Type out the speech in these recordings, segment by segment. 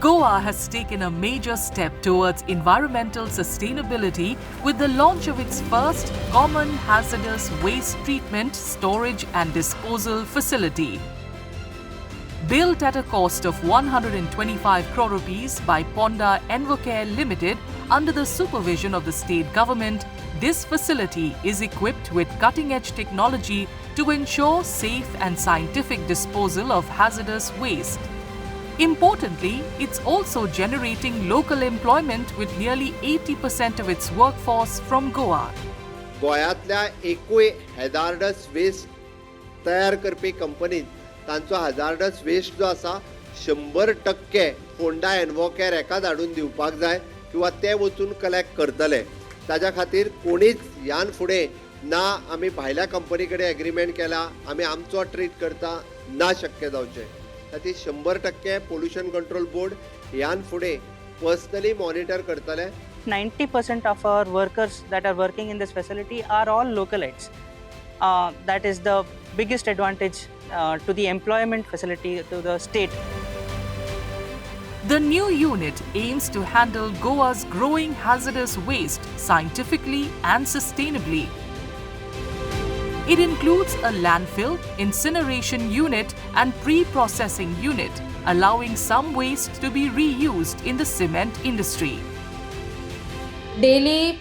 Goa has taken a major step towards environmental sustainability with the launch of its first common hazardous waste treatment, storage and disposal facility. Built at a cost of 125 crore rupees by Ponda Envocare Limited under the supervision of the state government, this facility is equipped with cutting-edge technology to ensure safe and scientific disposal of hazardous waste. Importantly, it's also generating local employment with nearly 80% of its workforce from Goa. गोंयांतल्या एकूय hazards waste तयार करपी कंपनीन तांचो hazards waste जो आसा 100% फोंडा एनवोकॅर हेका धाडून दिवपाक जाय किंवा ते वचून कलेक्ट करतले. ताज्या खातीर कोणीच ह्यान फुडें ना आमी भायल्या कंपनी कडेन एग्रीमेंट केला आमी आमचो ट्रीट करता ना शक्य जावचें. खातीर 100% पोल्युशन कंट्रोल बोर्ड ह्यान फुडें पर्सनली मॉनिटर करतले. 90% of our workers that are working in this facility are all localites. That is the biggest advantage to the employment facility to the state. The new unit aims to handle Goa's growing hazardous waste scientifically and sustainably. It includes a landfill, incineration unit and pre-processing unit, allowing some waste to be reused in the cement industry. Daily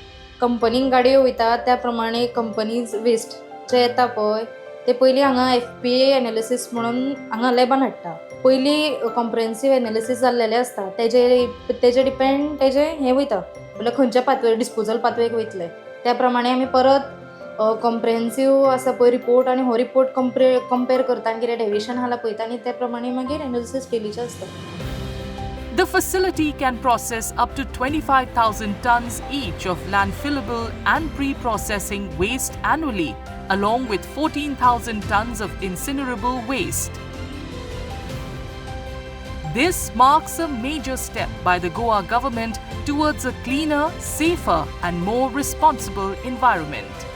कंपनीक गाडयो वयता त्या प्रमाणे companies waste जे येता पळय ते पयलीं हांगा FPA एनालिसीस म्हणून हांगा लॅबान हाडटा. पयलीं कॉम्प्रेहेन्सीव एनालिसीस जाल्लेलें आसता तेजे डिपेंड तेजें हें वयता म्हळ्यार खंयच्या पातळी डिस्पोजल पातळेक वयतले त्या प्रमाणे आमी परत कॉम्प्रेहेन्सीव आसा पळय रिपोर्ट आनी हो रिपोर्ट कंपेर करता आनी कितें डेविएशन आसा पळयता आनी त्या प्रमाणे मागीर एनालिसीस डेलीचें आसता. The facility can process up to 25,000 tons each of landfillable and pre-processing waste annually, along with 14,000 tons of incinerable waste. This marks a major step by the Goa government towards a cleaner, safer and more responsible environment.